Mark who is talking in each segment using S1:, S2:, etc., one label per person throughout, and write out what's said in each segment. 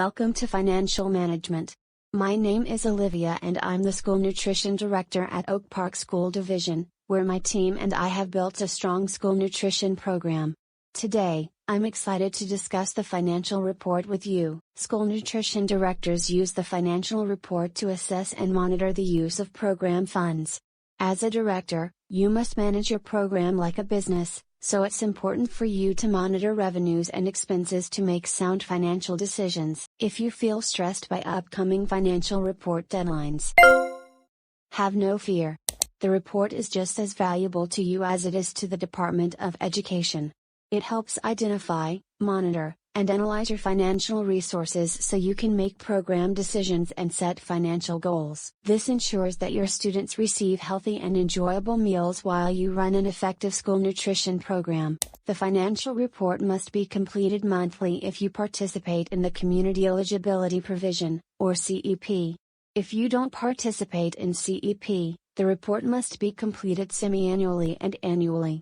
S1: Welcome to Financial Management. My name is Olivia and I'm the School Nutrition Director at Oak Park School Division, where my team and I have built a strong school nutrition program. Today, I'm excited to discuss the financial report with you. School nutrition directors use the financial report to assess and monitor the use of program funds. As a director, you must manage your program like a business, so it's important for you to monitor revenues and expenses to make sound financial decisions. If you feel stressed by upcoming financial report deadlines, have no fear. The report is just as valuable to you as it is to the Department of Education. It helps identify, monitor, and analyze your financial resources so you can make program decisions and set financial goals. This ensures that your students receive healthy and enjoyable meals while you run an effective school nutrition program. The financial report must be completed monthly if you participate in the Community Eligibility Provision, or CEP. If you don't participate in CEP, the report must be completed semi-annually and annually.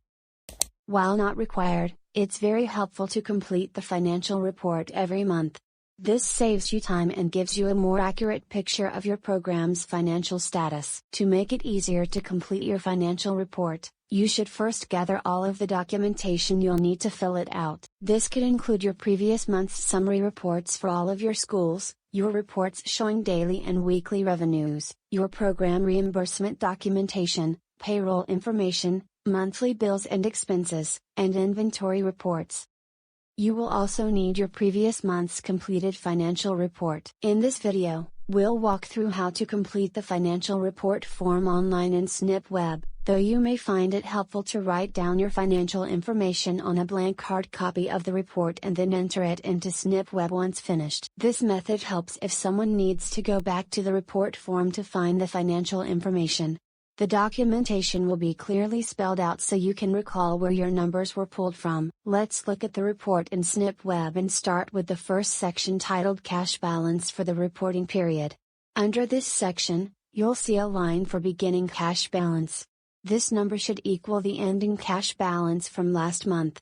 S1: While not required, it's very helpful to complete the financial report every month. This saves you time and gives you a more accurate picture of your program's financial status. To make it easier to complete your financial report, you should first gather all of the documentation you'll need to fill it out. This could include your previous month's summary reports for all of your schools, your reports showing daily and weekly revenues, your program reimbursement documentation, payroll information, monthly bills and expenses, and inventory reports. You will also need your previous month's completed financial report. In this video, we'll walk through how to complete the financial report form online in SNP, though you may find it helpful to write down your financial information on a blank hard copy of the report and then enter it into SNP once finished. This method helps if someone needs to go back to the report form to find the financial information. The documentation will be clearly spelled out so you can recall where your numbers were pulled from. Let's look at the report in SNP and start with the first section titled Cash Balance for the reporting period. Under this section, you'll see a line for beginning cash balance. This number should equal the ending cash balance from last month.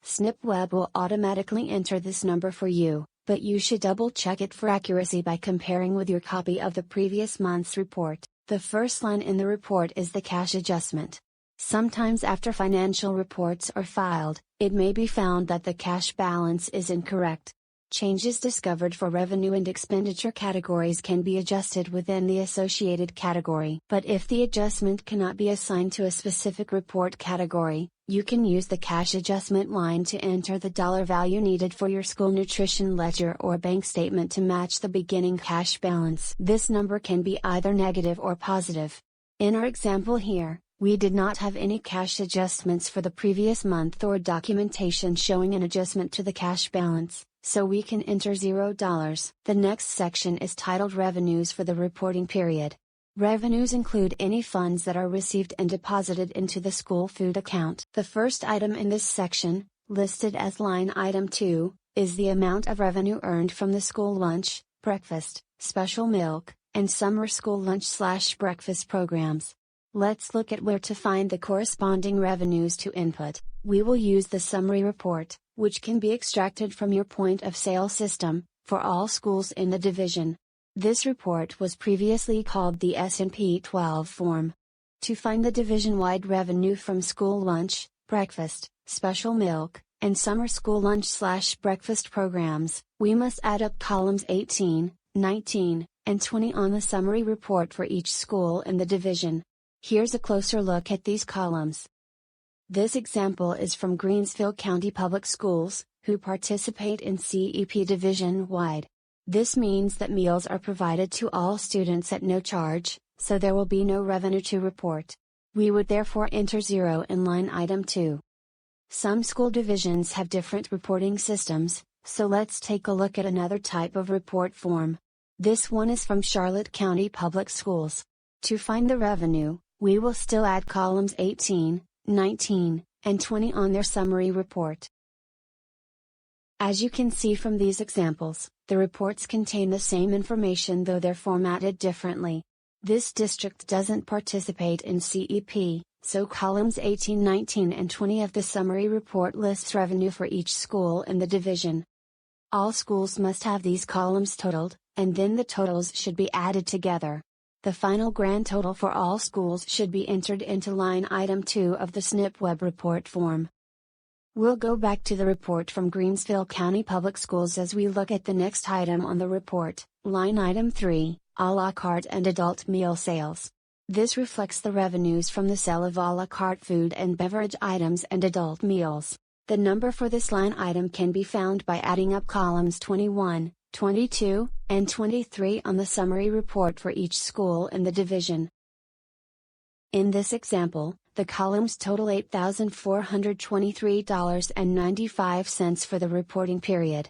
S1: SNP will automatically enter this number for you, but you should double check it for accuracy by comparing with your copy of the previous month's report. The first line in the report is the cash adjustment. Sometimes after financial reports are filed, it may be found that the cash balance is incorrect. Changes discovered for revenue and expenditure categories can be adjusted within the associated category. But if the adjustment cannot be assigned to a specific report category, you can use the cash adjustment line to enter the dollar value needed for your school nutrition ledger or bank statement to match the beginning cash balance. This number can be either negative or positive. In our example here, we did not have any cash adjustments for the previous month or documentation showing an adjustment to the cash balance, so we can enter $0. The next section is titled Revenues for the reporting period. Revenues include any funds that are received and deposited into the school food account. The first item in this section, listed as line item 2, is the amount of revenue earned from the school lunch, breakfast, special milk, and summer school lunch/breakfast programs. Let's look at where to find the corresponding revenues to input. We will use the summary report, which can be extracted from your point of sale system, for all schools in the division. This report was previously called the SNP 12 form. To find the division-wide revenue from school lunch, breakfast, special milk, and summer school lunch/breakfast programs, we must add up columns 18, 19, and 20 on the summary report for each school in the division. Here's a closer look at these columns. This example is from Greensville County Public Schools, who participate in CEP division-wide. This means that meals are provided to all students at no charge, so there will be no revenue to report. We would therefore enter 0 in line item 2. Some school divisions have different reporting systems, so let's take a look at another type of report form. This one is from Charlotte County Public Schools. To find the revenue, we will still add columns 18, 19, and 20 on their summary report. As you can see from these examples, the reports contain the same information though they're formatted differently. This district doesn't participate in CEP, so columns 18, 19 and 20 of the summary report lists revenue for each school in the division. All schools must have these columns totaled, and then the totals should be added together. The final grand total for all schools should be entered into line item 2 of the SNP web report form. We'll go back to the report from Greensville County Public Schools as we look at the next item on the report, line item 3, a la carte and adult meal sales. This reflects the revenues from the sale of a la carte food and beverage items and adult meals. The number for this line item can be found by adding up columns 21, 22, and 23 on the summary report for each school in the division. In this example, the columns total $8,423.95 for the reporting period.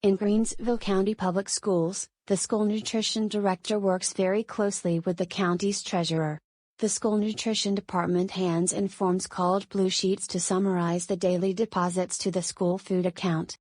S1: In Greensville County Public Schools, the school nutrition director works very closely with the county's treasurer. The school nutrition department hands in forms called blue sheets to summarize the daily deposits to the school food account.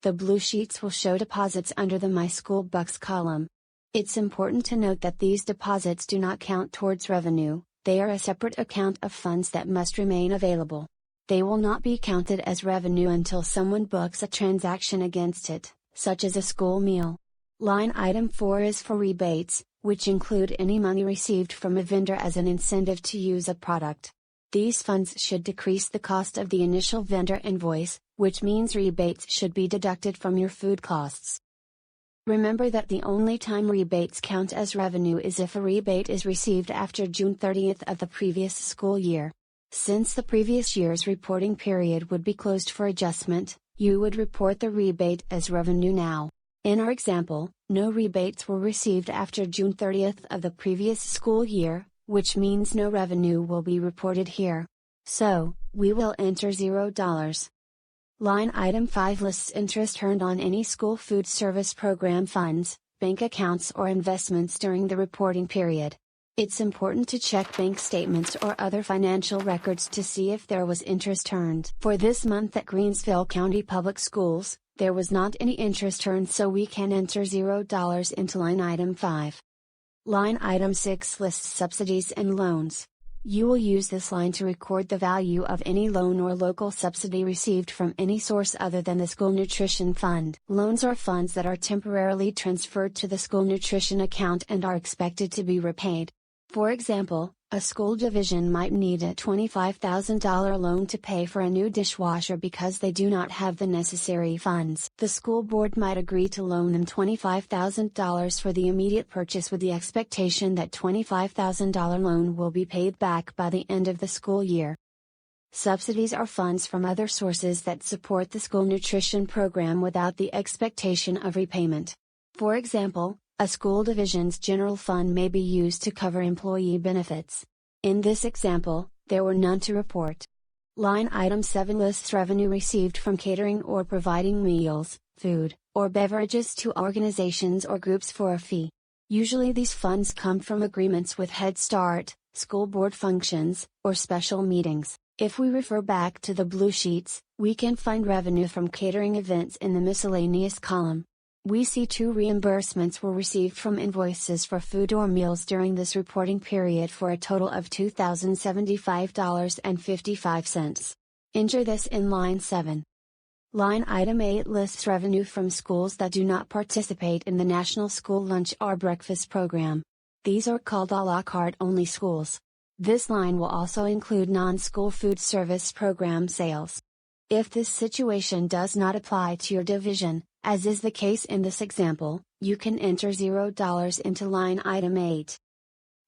S1: The blue sheets will show deposits under the My School Bucks column. It's important to note that these deposits do not count towards revenue, they are a separate account of funds that must remain available. They will not be counted as revenue until someone books a transaction against it, such as a school meal. Line item 4 is for rebates, which include any money received from a vendor as an incentive to use a product. These funds should decrease the cost of the initial vendor invoice, which means rebates should be deducted from your food costs. Remember that the only time rebates count as revenue is if a rebate is received after June 30th of the previous school year. Since the previous year's reporting period would be closed for adjustment, you would report the rebate as revenue now. In our example, no rebates were received after June 30th of the previous school year, which means no revenue will be reported here. So, we will enter $0. Line item 5 lists interest earned on any school food service program funds, bank accounts or investments during the reporting period. It's important to check bank statements or other financial records to see if there was interest earned. For this month at Greensville County Public Schools, there was not any interest earned, so we can enter $0 into line item 5. Line item 6 lists subsidies and loans. You will use this line to record the value of any loan or local subsidy received from any source other than the school nutrition fund. Loans are funds that are temporarily transferred to the school nutrition account and are expected to be repaid. For example, a school division might need a $25,000 loan to pay for a new dishwasher because they do not have the necessary funds. The school board might agree to loan them $25,000 for the immediate purchase with the expectation that $25,000 loan will be paid back by the end of the school year. Subsidies are funds from other sources that support the school nutrition program without the expectation of repayment. For example, a school division's general fund may be used to cover employee benefits. In this example, there were none to report. Line item 7 lists revenue received from catering or providing meals, food, or beverages to organizations or groups for a fee. Usually these funds come from agreements with Head Start, school board functions, or special meetings. If we refer back to the blue sheets, we can find revenue from catering events in the miscellaneous column. We see 2 reimbursements were received from invoices for food or meals during this reporting period for a total of $2,075.55. Enter this in line 7. Line item 8 lists revenue from schools that do not participate in the National School Lunch or Breakfast Program. These are called a la carte only schools. This line will also include non-school food service program sales. If this situation does not apply to your division, as is the case in this example, you can enter $0 into line item 8.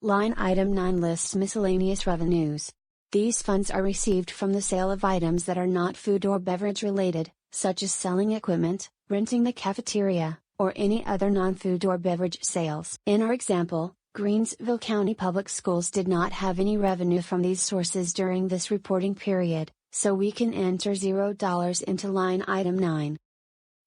S1: Line item 9 lists miscellaneous revenues. These funds are received from the sale of items that are not food or beverage related, such as selling equipment, renting the cafeteria, or any other non-food or beverage sales. In our example, Greensville County Public Schools did not have any revenue from these sources during this reporting period, so we can enter $0 into line item 9.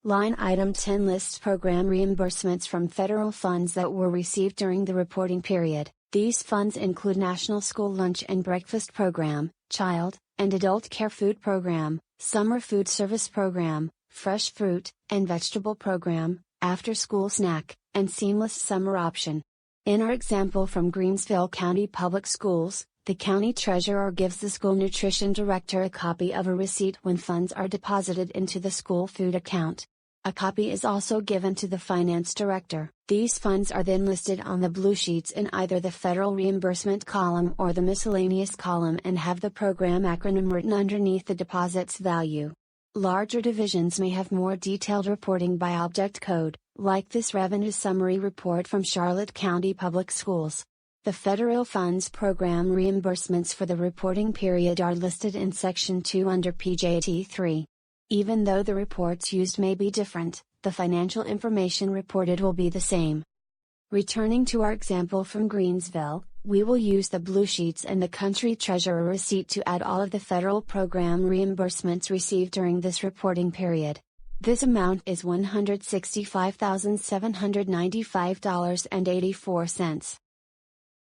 S1: Line item 10 lists program reimbursements from federal funds that were received during the reporting period. These funds include National School Lunch and Breakfast Program, Child and Adult Care Food Program, Summer Food Service Program, Fresh Fruit and Vegetable Program, After School Snack, and Seamless Summer Option. In our example from Greensville County Public Schools, the county treasurer gives the school nutrition director a copy of a receipt when funds are deposited into the school food account. A copy is also given to the finance director. These funds are then listed on the blue sheets in either the federal reimbursement column or the miscellaneous column and have the program acronym written underneath the deposit's value. Larger divisions may have more detailed reporting by object code, like this revenue summary report from Charlotte County Public Schools. The federal funds program reimbursements for the reporting period are listed in Section 2 under PJT 3. Even though the reports used may be different, the financial information reported will be the same. Returning to our example from Greensville, we will use the blue sheets and the country treasurer receipt to add all of the federal program reimbursements received during this reporting period. This amount is $165,795.84.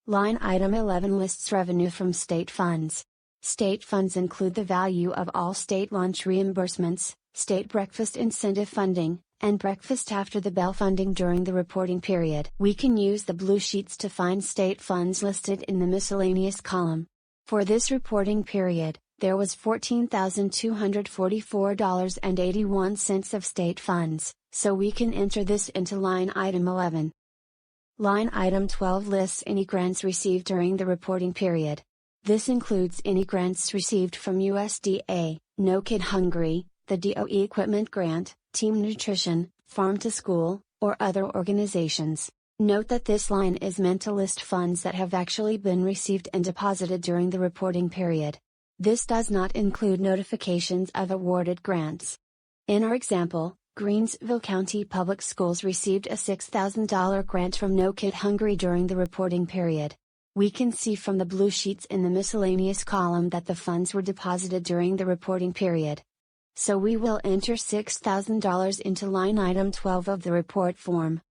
S1: Line item 11 lists revenue from state funds. State funds include the value of all state lunch reimbursements, state breakfast incentive funding, and breakfast after the bell funding during the reporting period. We can use the blue sheets to find state funds listed in the miscellaneous column. For this reporting period, there was $14,244.81 of state funds, so we can enter this into line item 11. Line item 12 lists any grants received during the reporting period. This includes any grants received from USDA, No Kid Hungry, the DOE Equipment Grant, Team Nutrition, Farm to School, or other organizations. Note that this line is meant to list funds that have actually been received and deposited during the reporting period. This does not include notifications of awarded grants. In our example, Greensville County Public Schools received a $6,000 grant from No Kid Hungry during the reporting period. We can see from the blue sheets in the miscellaneous column that the funds were deposited during the reporting period. So we will enter $6,000 into line item 12 of the report form.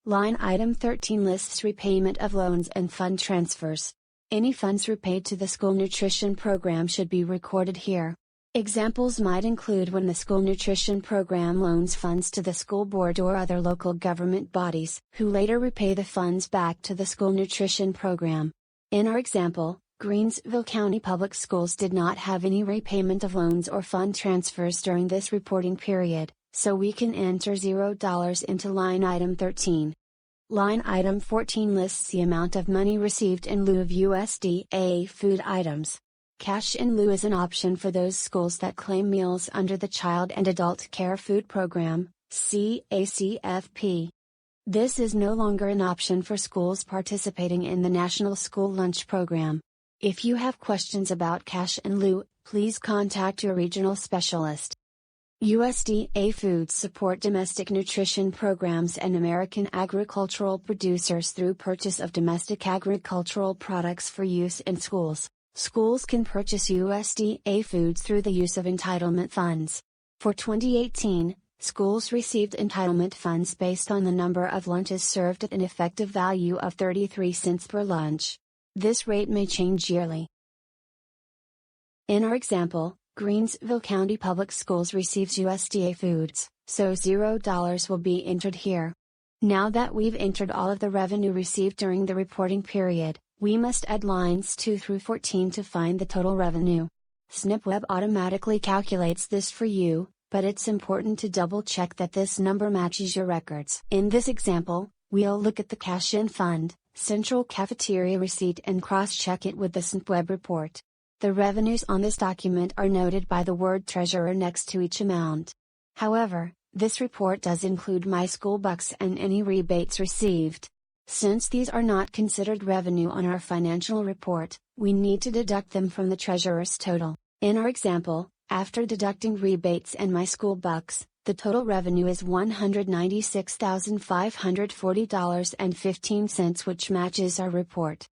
S1: Line item 13 lists repayment of loans and fund transfers. Any funds repaid to the school nutrition program should be recorded here. Examples might include when the school nutrition program loans funds to the school board or other local government bodies, who later repay the funds back to the school nutrition program. In our example, Greensville County Public Schools did not have any repayment of loans or fund transfers during this reporting period, so we can enter $0 into line item 13. Line item 14 lists the amount of money received in lieu of USDA food items. Cash in lieu is an option for those schools that claim meals under the Child and Adult Care Food Program, CACFP. This is no longer an option for schools participating in the National School Lunch Program. If you have questions about cash in lieu, please contact your regional specialist. USDA foods support domestic nutrition programs and American agricultural producers through purchase of domestic agricultural products for use in schools. Schools can purchase USDA foods through the use of entitlement funds. For 2018, schools received entitlement funds based on the number of lunches served at an effective value of 33 cents per lunch. This rate may change yearly. In our example, Greensville County Public Schools receives USDA foods, so $0 will be entered here. Now that we've entered all of the revenue received during the reporting period, we must add lines 2 through 14 to find the total revenue. SNPWeb automatically calculates this for you, but it's important to double check that this number matches your records. In this example, we'll look at the cash in fund, central cafeteria receipt and cross-check it with the SNPWeb report. The revenues on this document are noted by the word treasurer next to each amount. However, this report does include My School Bucks and any rebates received. Since these are not considered revenue on our financial report, we need to deduct them from the treasurer's total. In our example, after deducting rebates and My School Bucks, the total revenue is $196,540.15, which matches our report.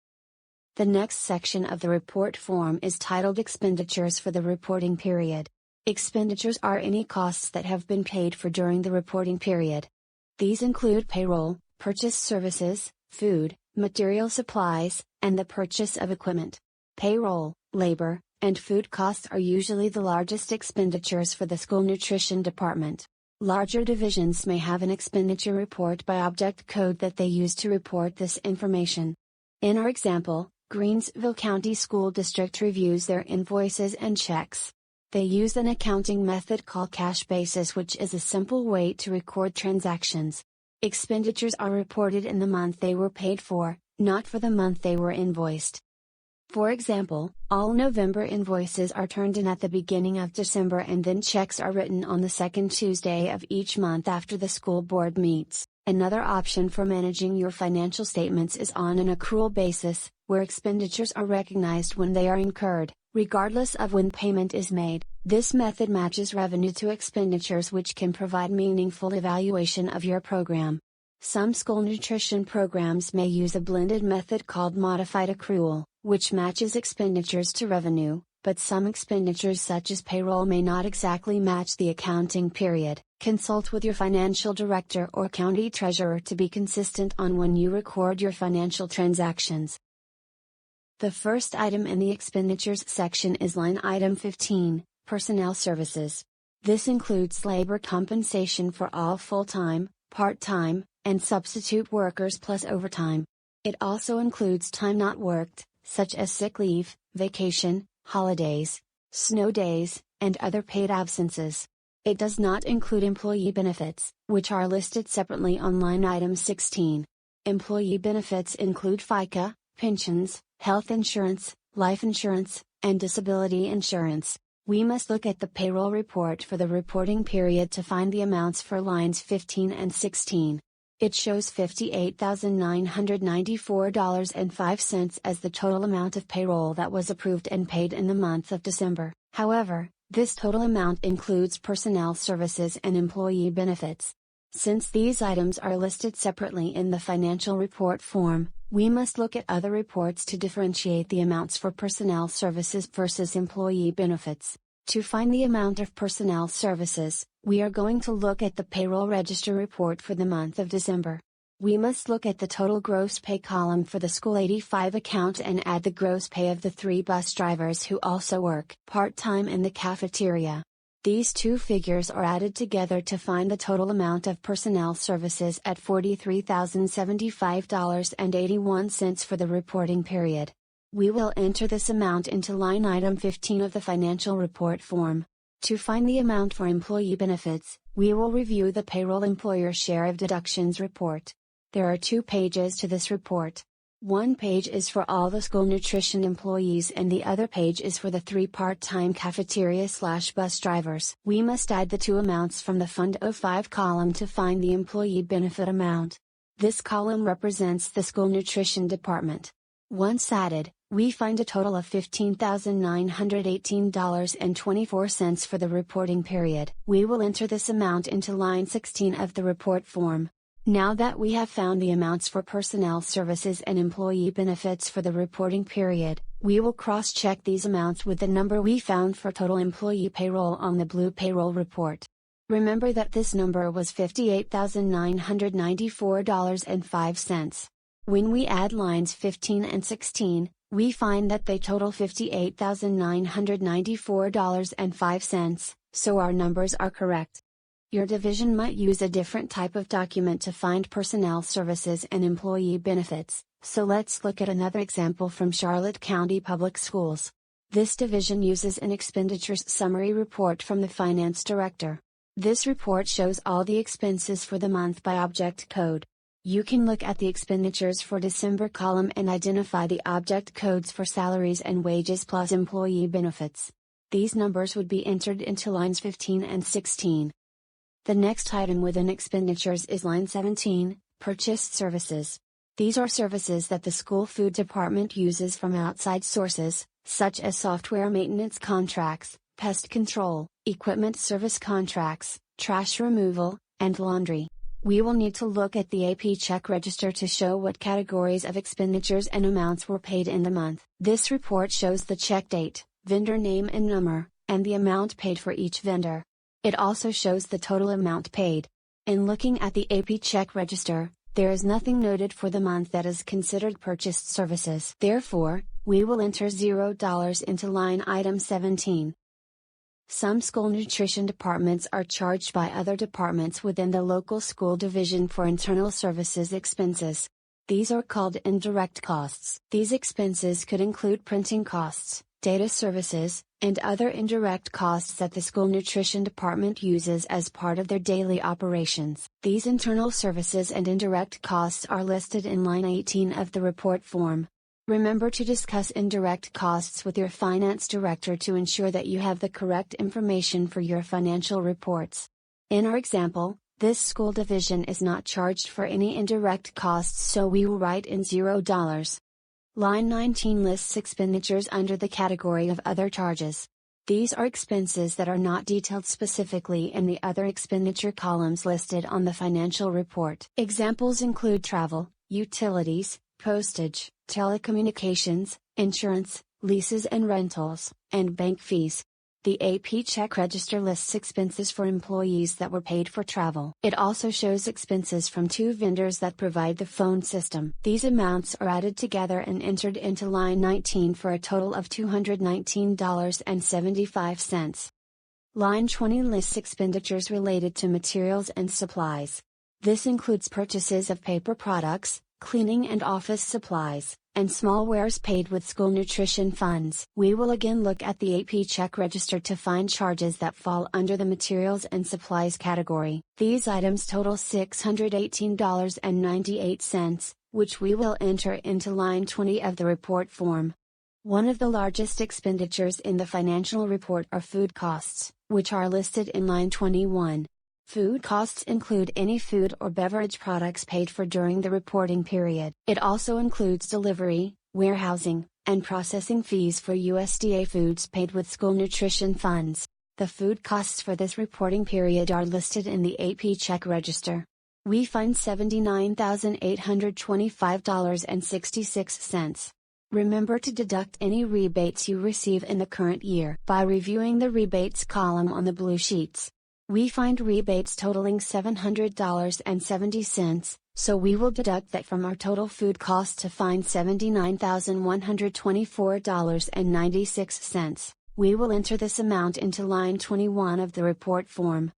S1: The next section of the report form is titled Expenditures for the reporting period. Expenditures are any costs that have been paid for during the reporting period. These include payroll, purchase services, food, material supplies, and the purchase of equipment. Payroll, labor, and food costs are usually the largest expenditures for the school nutrition department. Larger divisions may have an expenditure report by object code that they use to report this information. In our example, Greensville County School District reviews their invoices and checks. They use an accounting method called cash basis, which is a simple way to record transactions. Expenditures are reported in the month they were paid for, not for the month they were invoiced. For example, all November invoices are turned in at the beginning of December, and then checks are written on the second Tuesday of each month after the school board meets. Another option for managing your financial statements is on an accrual basis, where expenditures are recognized when they are incurred, regardless of when payment is made. This method matches revenue to expenditures, which can provide meaningful evaluation of your program. Some school nutrition programs may use a blended method called modified accrual, which matches expenditures to revenue, but some expenditures such as payroll may not exactly match the accounting period. Consult with your financial director or county treasurer to be consistent on when you record your financial transactions. The first item in the expenditures section is line item 15, personnel services. This includes labor compensation for all full-time, part-time, and substitute workers plus overtime. It also includes time not worked, such as sick leave, vacation, holidays, snow days, and other paid absences. It does not include employee benefits, which are listed separately on line item 16. Employee benefits include FICA, pensions, health insurance, life insurance, and disability insurance. We must look at the payroll report for the reporting period to find the amounts for lines 15 and 16. It shows $58,994.05 as the total amount of payroll that was approved and paid in the month of December. However, this total amount includes personnel services and employee benefits. Since these items are listed separately in the financial report form, we must look at other reports to differentiate the amounts for personnel services versus employee benefits. To find the amount of personnel services, we are going to look at the payroll register report for the month of December. We must look at the total gross pay column for the School 85 account and add the gross pay of the 3 bus drivers who also work part-time in the cafeteria. These two figures are added together to find the total amount of personnel services at $43,075.81 for the reporting period. We will enter this amount into line item 15 of the financial report form. To find the amount for employee benefits, we will review the payroll employer share of deductions report. There are 2 pages to this report. One page is for all the school nutrition employees and the other page is for the 3 part-time cafeteria/bus drivers. We must add the 2 amounts from the Fund 05 column to find the employee benefit amount. This column represents the school nutrition department. Once added, we find a total of $15,918.24 for the reporting period. We will enter this amount into line 16 of the report form. Now that we have found the amounts for personnel services and employee benefits for the reporting period, we will cross-check these amounts with the number we found for total employee payroll on the blue payroll report. Remember that this number was $58,994.05. When we add lines 15 and 16, we find that they total $58,994.05, so our numbers are correct. Your division might use a different type of document to find personnel services and employee benefits, so let's look at another example from Charlotte County Public Schools. This division uses an expenditures summary report from the finance director. This report shows all the expenses for the month by object code. You can look at the expenditures for December column and identify the object codes for salaries and wages plus employee benefits. These numbers would be entered into lines 15 and 16. The next item within expenditures is line 17, purchased services. These are services that the school food department uses from outside sources, such as software maintenance contracts, pest control, equipment service contracts, trash removal, and laundry. We will need to look at the AP check register to show what categories of expenditures and amounts were paid in the month. This report shows the check date, vendor name and number, and the amount paid for each vendor. It also shows the total amount paid. In looking at the AP check register, there is nothing noted for the month that is considered purchased services. Therefore, we will enter $0 into line item 17. Some school nutrition departments are charged by other departments within the local school division for internal services expenses. These are called indirect costs. These expenses could include printing costs, data services, and other indirect costs that the school nutrition department uses as part of their daily operations. These internal services and indirect costs are listed in line 18 of the report form. Remember to discuss indirect costs with your finance director to ensure that you have the correct information for your financial reports. In our example, this school division is not charged for any indirect costs, so we will write in $0. Line 19 lists expenditures under the category of other charges. These are expenses that are not detailed specifically in the other expenditure columns listed on the financial report. Examples include travel, utilities, postage, telecommunications, insurance, leases and rentals, and bank fees. The AP check register lists expenses for employees that were paid for travel. It also shows expenses from 2 vendors that provide the phone system. These amounts are added together and entered into line 19 for a total of $219.75. Line 20 lists expenditures related to materials and supplies. This includes purchases of paper products, cleaning and office supplies, and small wares paid with school nutrition funds. We will again look at the AP check register to find charges that fall under the materials and supplies category. These items total $618.98, which we will enter into line 20 of the report form. One of the largest expenditures in the financial report are food costs, which are listed in line 21. Food costs include any food or beverage products paid for during the reporting period. It also includes delivery, warehousing, and processing fees for USDA foods paid with school nutrition funds. The food costs for this reporting period are listed in the AP check register. We find $79,825.66. Remember to deduct any rebates you receive in the current year by reviewing the rebates column on the blue sheets. We find rebates totaling $700.70, so we will deduct that from our total food cost to find $79,124.96. We will enter this amount into line 21 of the report form.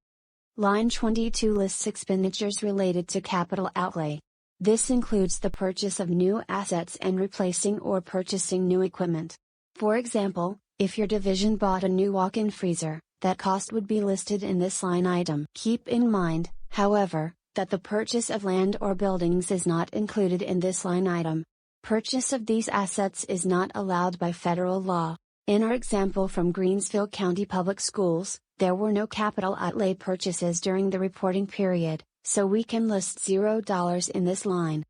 S1: Line 22 lists expenditures related to capital outlay. This includes the purchase of new assets and replacing or purchasing new equipment. For example, if your division bought a new walk-in freezer, that cost would be listed in this line item. Keep in mind, however, that the purchase of land or buildings is not included in this line item. Purchase of these assets is not allowed by federal law. In our example from Greensville County Public Schools, there were no capital outlay purchases during the reporting period, so we can list $0 in this line.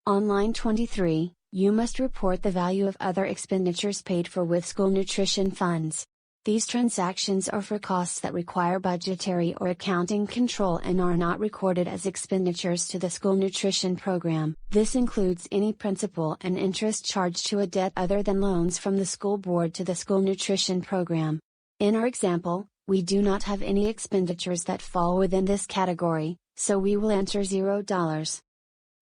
S1: On line 23, you must report the value of other expenditures paid for with school nutrition funds. These transactions are for costs that require budgetary or accounting control and are not recorded as expenditures to the school nutrition program. This includes any principal and interest charged to a debt other than loans from the school board to the school nutrition program. In our example, we do not have any expenditures that fall within this category, so we will enter $0.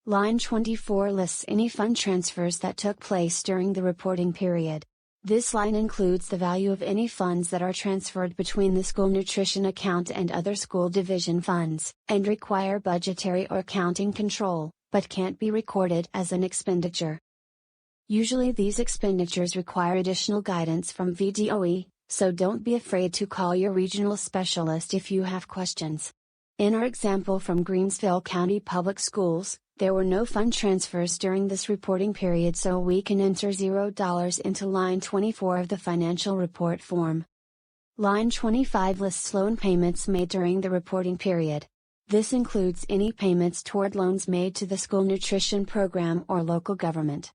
S1: Line 24 lists any fund transfers that took place during the reporting period. This line includes the value of any funds that are transferred between the school nutrition account and other school division funds, and require budgetary or accounting control, but can't be recorded as an expenditure. Usually these expenditures require additional guidance from VDOE, so don't be afraid to call your regional specialist if you have questions. In our example from Greensville County Public Schools, there were no fund transfers during this reporting period, so we can enter $0 into line 24 of the financial report form. Line 25 lists loan payments made during the reporting period. This includes any payments toward loans made to the school nutrition program or local government.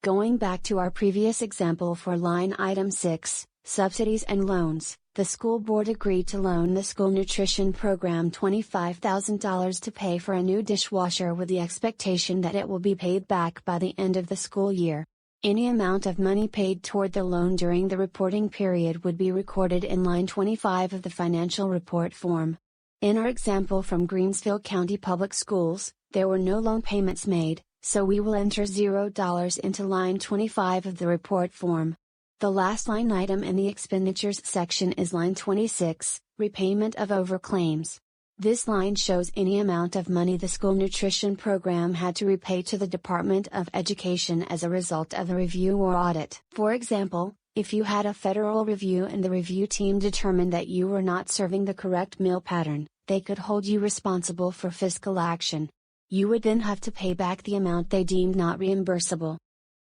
S1: Going back to our previous example for line item 6, Subsidies and Loans, the school board agreed to loan the school nutrition program $25,000 to pay for a new dishwasher with the expectation that it will be paid back by the end of the school year. Any amount of money paid toward the loan during the reporting period would be recorded in line 25 of the financial report form. In our example from Greensville County Public Schools, there were no loan payments made, so we will enter $0 into line 25 of the report form. The last line item in the expenditures section is line 26, repayment of overclaims. This line shows any amount of money the school nutrition program had to repay to the Department of Education as a result of a review or audit. For example, If you had a federal review and the review team determined that you were not serving the correct meal pattern, they could hold you responsible for fiscal action. You would then have to pay back the amount they deemed not reimbursable.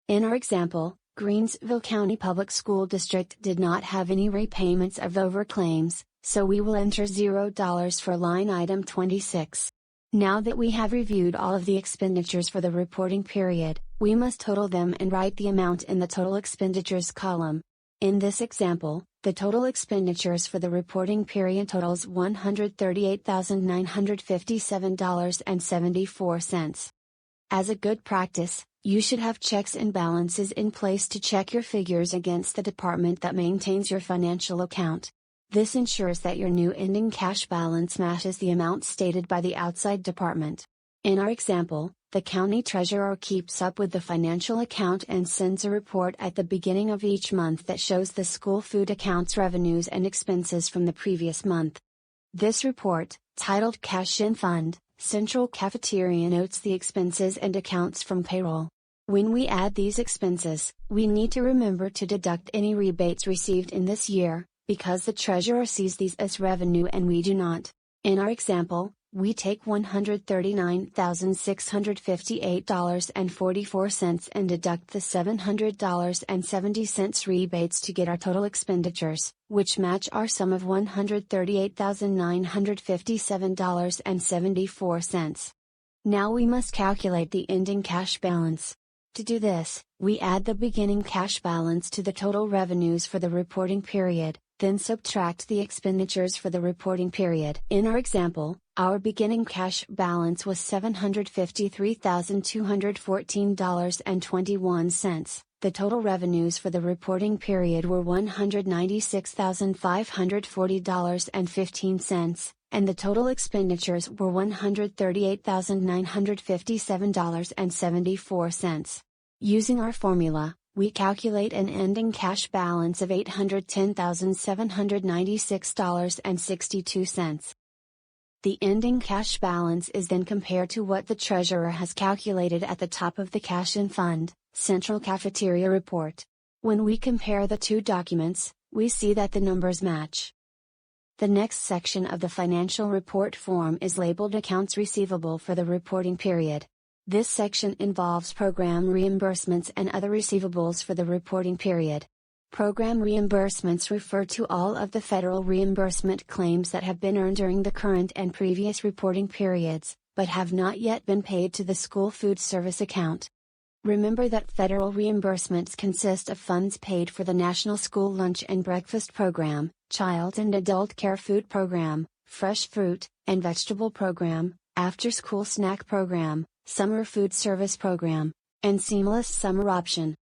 S1: In our example, Greensville County Public School District did not have any repayments of overclaims, so we will enter $0 for line item 26. Now that we have reviewed all of the expenditures for the reporting period, we must total them and write the amount in the total expenditures column. In this example, the total expenditures for the reporting period totals $138,957.74. As a good practice, you should have checks and balances in place to check your figures against the department that maintains your financial account. This ensures that your new ending cash balance matches the amount stated by the outside department. In our example, the county treasurer keeps up with the financial account and sends a report at the beginning of each month that shows the school food account's revenues and expenses from the previous month. This report, titled Cash in Fund, Central Cafeteria, notes the expenses and accounts from payroll. When we add these expenses, we need to remember to deduct any rebates received in this year, because the treasurer sees these as revenue and we do not. In our example, we take $139,658.44 and deduct the $700.70 rebates to get our total expenditures, which match our sum of $138,957.74. Now we must calculate the ending cash balance. To do this, we add the beginning cash balance to the total revenues for the reporting period, then subtract the expenditures for the reporting period. In our example, our beginning cash balance was $753,214.21. The total revenues for the reporting period were $196,540.15, and the total expenditures were $138,957.74. Using our formula, we calculate an ending cash balance of $810,796.62. The ending cash balance is then compared to what the treasurer has calculated at the top of the Cash in Fund, Central Cafeteria report. When we compare the two documents, we see that the numbers match. The next section of the financial report form is labeled Accounts Receivable for the reporting period. This section involves program reimbursements and other receivables for the reporting period. Program reimbursements refer to all of the federal reimbursement claims that have been earned during the current and previous reporting periods, but have not yet been paid to the school food service account. Remember that federal reimbursements consist of funds paid for the National School Lunch and Breakfast Program, Child and Adult Care Food Program, Fresh Fruit and Vegetable Program, After School Snack Program, Summer Food Service Program, and Seamless Summer Option.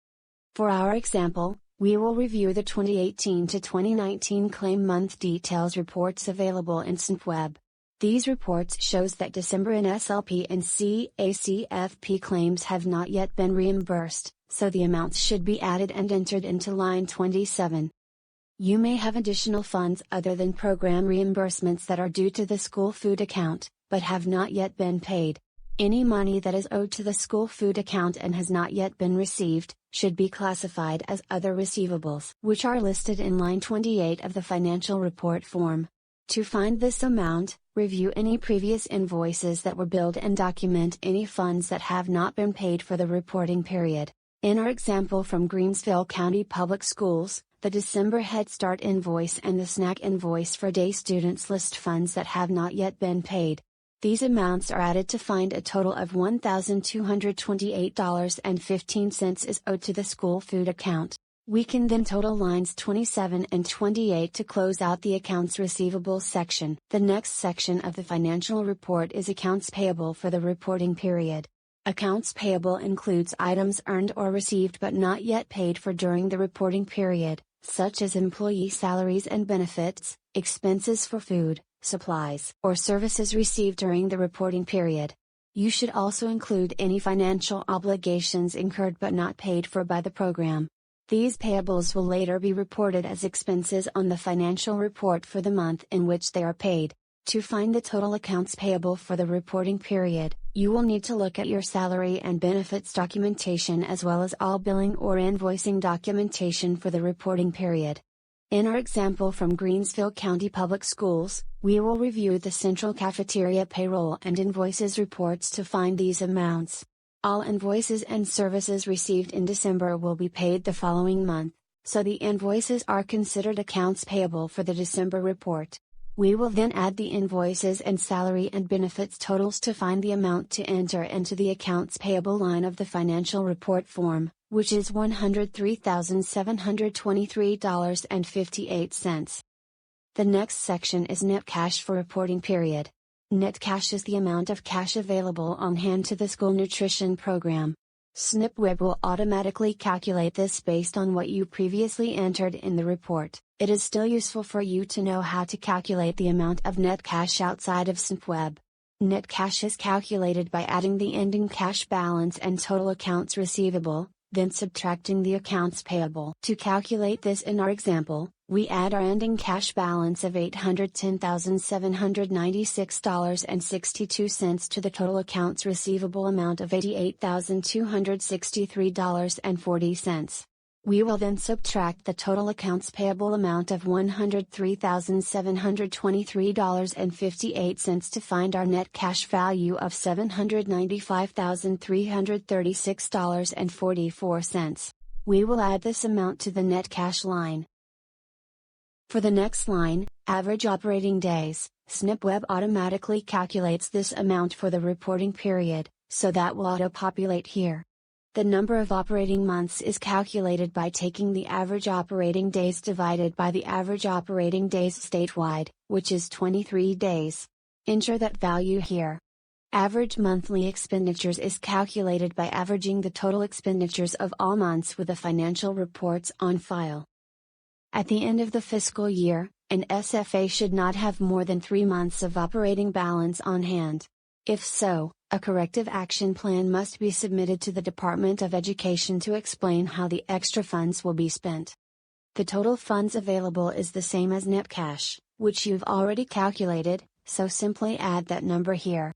S1: For our example, we will review the 2018 to 2019 claim month details reports available in SNP. These reports shows that December NSLP and CACFP claims have not yet been reimbursed, so the amounts should be added and entered into line 27. You may have additional funds other than program reimbursements that are due to the school food account, but have not yet been paid. Any money that is owed to the school food account and has not yet been received, should be classified as other receivables, which are listed in line 28 of the financial report form. To find this amount, review any previous invoices that were billed and document any funds that have not been paid for the reporting period. In our example from Greensville County Public Schools, the December Head Start invoice and the snack invoice for day students list funds that have not yet been paid. These amounts are added to find a total of $1,228.15 is owed to the school food account. We can then total lines 27 and 28 to close out the accounts receivable section. The next section of the financial report is accounts payable for the reporting period. Accounts payable includes items earned or received but not yet paid for during the reporting period, such as employee salaries and benefits, expenses for food, supplies, or services received during the reporting period. You should also include any financial obligations incurred but not paid for by the program. These payables will later be reported as expenses on the financial report for the month in which they are paid. To find the total accounts payable for the reporting period, you will need to look at your salary and benefits documentation as well as all billing or invoicing documentation for the reporting period. In our example from Greensville County Public Schools, we will review the central cafeteria payroll and invoices reports to find these amounts. All invoices and services received in December will be paid the following month, so the invoices are considered accounts payable for the December report. We will then add the invoices and salary and benefits totals to find the amount to enter into the accounts payable line of the financial report form, which is $103,723.58. The next section is net cash for reporting period. Net cash is the amount of cash available on hand to the school nutrition program. SNP will automatically calculate this based on what you previously entered in the report. It is still useful for you to know how to calculate the amount of net cash outside of SNP. Net cash is calculated by adding the ending cash balance and total accounts receivable, then subtracting the accounts payable. To calculate this in our example, we add our ending cash balance of $810,796.62 to the total accounts receivable amount of $88,263.40. We will then subtract the total accounts payable amount of $103,723.58 to find our net cash value of $795,336.44. We will add this amount to the net cash line. For the next line, average operating days, SNP automatically calculates this amount for the reporting period, so that will auto-populate here. The number of operating months is calculated by taking the average operating days divided by the average operating days statewide, which is 23 days. Enter that value here. Average monthly expenditures is calculated by averaging the total expenditures of all months with the financial reports on file. At the end of the fiscal year, an SFA should not have more than 3 months of operating balance on hand. If so, a corrective action plan must be submitted to the Department of Education to explain how the extra funds will be spent. The total funds available is the same as net cash, which you've already calculated, so simply add that number here.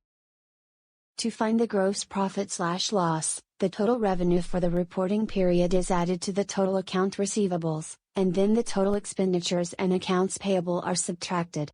S1: To find the gross profit/loss, the total revenue for the reporting period is added to the total account receivables, and then the total expenditures and accounts payable are subtracted.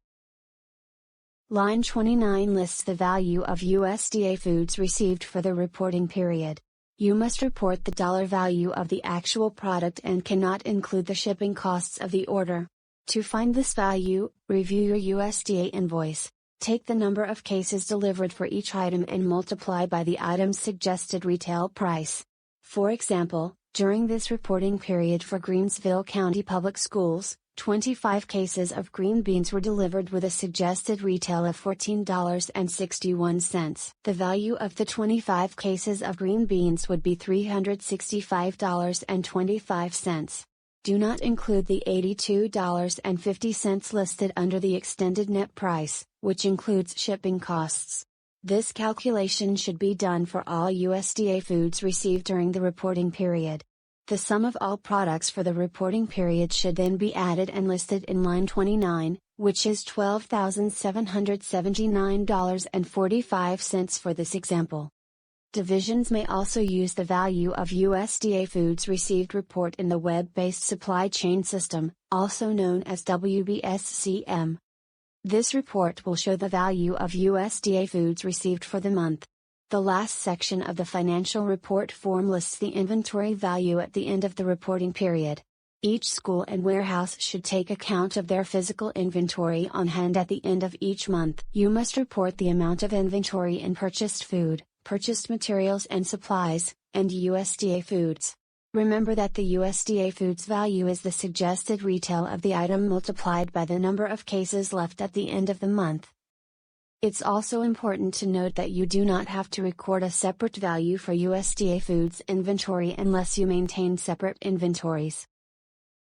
S1: Line 29 lists the value of USDA foods received for the reporting period. You must report the dollar value of the actual product and cannot include the shipping costs of the order. To find this value, review your USDA invoice. Take the number of cases delivered for each item and multiply by the item's suggested retail price. For example, during this reporting period for Greensville County Public Schools, 25 cases of green beans were delivered with a suggested retail of $14.61. The value of the 25 cases of green beans would be $365.25. Do not include the $82.50 listed under the extended net price, which includes shipping costs. This calculation should be done for all USDA foods received during the reporting period. The sum of all products for the reporting period should then be added and listed in line 29, which is $12,779.45 for this example. Divisions may also use the value of USDA foods received report in the web-based supply chain system, also known as WBSCM. This report will show the value of USDA foods received for the month. The last section of the financial report form lists the inventory value at the end of the reporting period. Each school and warehouse should take account of their physical inventory on hand at the end of each month. You must report the amount of inventory in purchased food, purchased materials and supplies, and USDA foods. Remember that the USDA foods value is the suggested retail of the item multiplied by the number of cases left at the end of the month. It's also important to note that you do not have to record a separate value for USDA foods inventory unless you maintain separate inventories.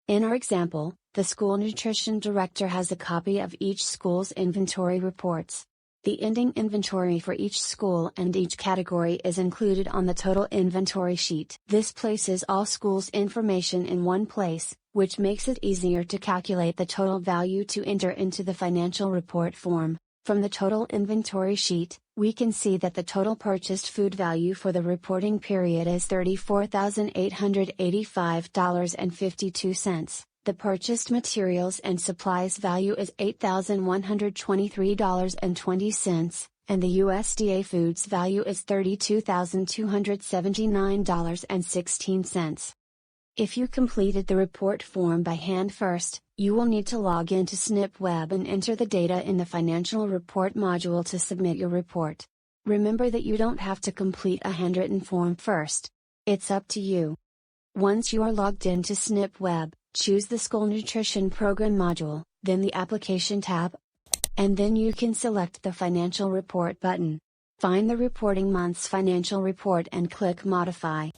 S1: In our example, the school nutrition director has a copy of each school's inventory reports. The ending inventory for each school and each category is included on the total inventory sheet. This places all schools' information in one place, which makes it easier to calculate the total value to enter into the financial report form. From the total inventory sheet, we can see that the total purchased food value for the reporting period is $34,885.52. The purchased materials and supplies value is $8,123.20, and the USDA Foods value is $32,279.16. If you completed the report form by hand first, you will need to log into SNP Web and enter the data in the Financial Report module to submit your report. Remember that you don't have to complete a handwritten form first. It's up to you. Once you are logged into SNP Web, choose the School Nutrition Program module, then the Application tab, and then you can select the Financial Report button. Find the reporting month's financial report and click Modify.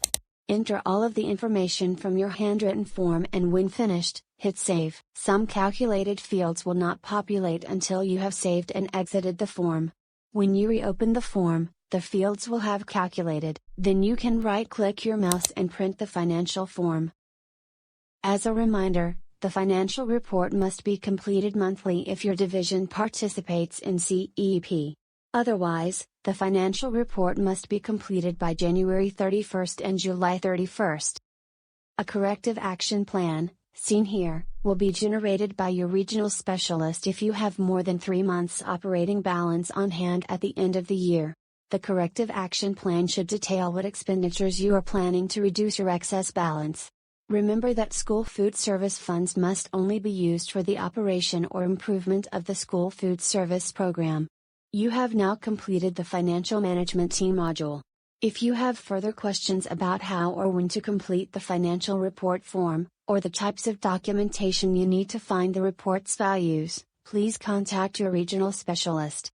S1: Enter all of the information from your handwritten form and when finished, hit Save. Some calculated fields will not populate until you have saved and exited the form. When you reopen the form, the fields will have calculated, then you can right-click your mouse and print the financial form. As a reminder, the financial report must be completed monthly if your division participates in CEP. Otherwise, the financial report must be completed by January 31st and July 31st. A corrective action plan, seen here, will be generated by your regional specialist if you have more than 3 months operating balance on hand at the end of the year. The corrective action plan should detail what expenditures you are planning to reduce your excess balance. Remember that school food service funds must only be used for the operation or improvement of the school food service program. You have now completed the Financial Management Team module. If you have further questions about how or when to complete the financial report form, or the types of documentation you need to find the report's values, please contact your regional specialist.